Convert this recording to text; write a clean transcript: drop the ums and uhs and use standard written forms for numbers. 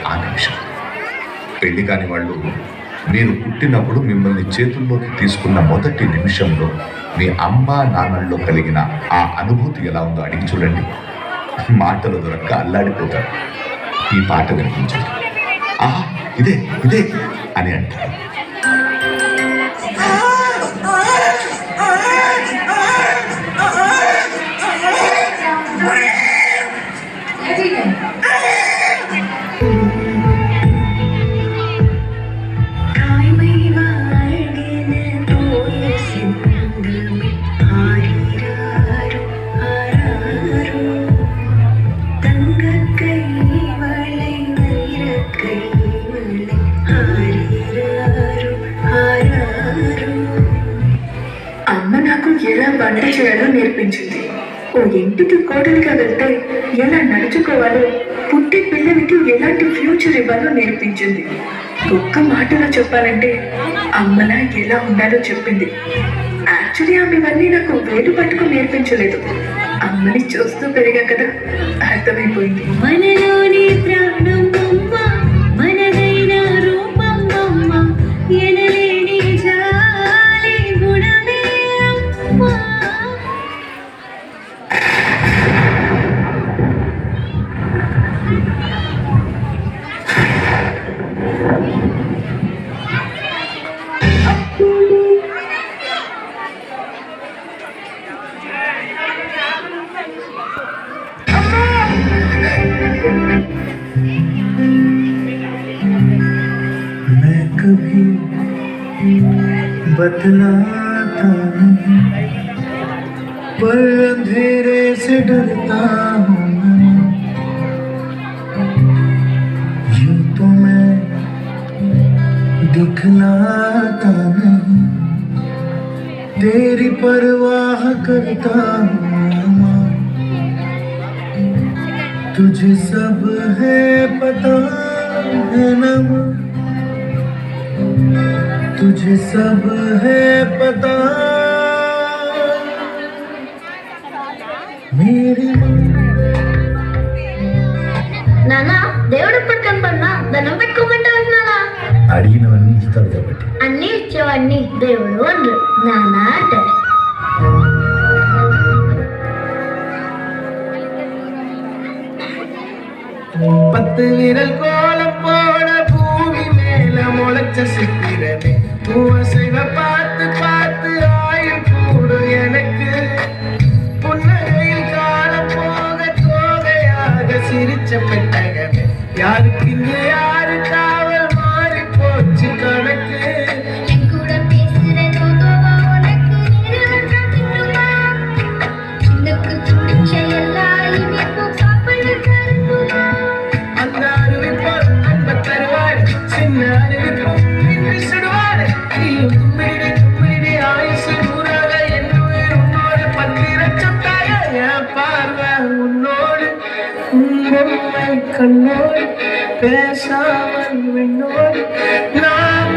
ఆ నిమిషం. పెళ్లి కాని వాళ్ళు మీరు పుట్టినప్పుడు మిమ్మల్ని చేతుల్లోకి తీసుకున్న మొదటి నిమిషంలో మీ అమ్మా నాన్నల్లో కలిగిన ఆ అనుభూతి ఎలా ఉందో అడిగి చూడండి. మాటలు దొరక్క అల్లాడిపోతారు. ఈ పాట వినిపించండి. ఆహా, ఇదే ఇదే అని అంటారు. ఎలా వంట చేయాలో నేర్పించింది. ఓ ఇంటికి కోడలిగా వెళ్తే ఎలా నడుచుకోవాలో, పుట్టి పిల్లలకి ఎలాంటి ఫ్యూచర్ ఇవ్వాలో నేర్పించింది. ఒక్క మాటలో చెప్పాలంటే అమ్మలా ఎలా ఉండాలో చెప్పింది. యాక్చువల్లీ ఆమె ఇవన్నీ నాకు వేలు పట్టుకుని నేర్పించలేదు. అమ్మని చూస్తూ పెరిగా కదా, అర్థమైపోయింది. మనలోని ప్రాణం అమ్మ, మనదైన రూపం అమ్మ, ఎనలేని జాలి గుణమే అమ్మ. मैं कभी बतलाता नहीं, पर अंधेरे से डरता हूँ। यूं तो मैं दिखलाता नहीं, तेरी परवाह करता हूँ। तुझे सब है पता है ना, तुझे सब है पता मेरी నానా దేవుడు ఎప్పుడు కనపడినా దండం పెట్టుకోమంటారు నానా. అడిగినవన్నీ ఇస్తాడు కాబట్టి అన్ని ఇచ్చేవాడిని దేవుడు అనరు నానా అంటారు. பத்து விரல் கோலம் போட பூமி மேல முளைச்ச சித்திரமே, பூசைவ பார்த்து பார்த்து ஆயுள் கூடும் எனக்கு. புன்னகையில் காலம் போக தோகையாக சிரிச்ச பெட்டகமே, யாருக்கு இங்கே யாரு காவல் மாறி போச்சு கணக்கு. கண்ணோடு பேசாமல் விண்ணோடு நாம்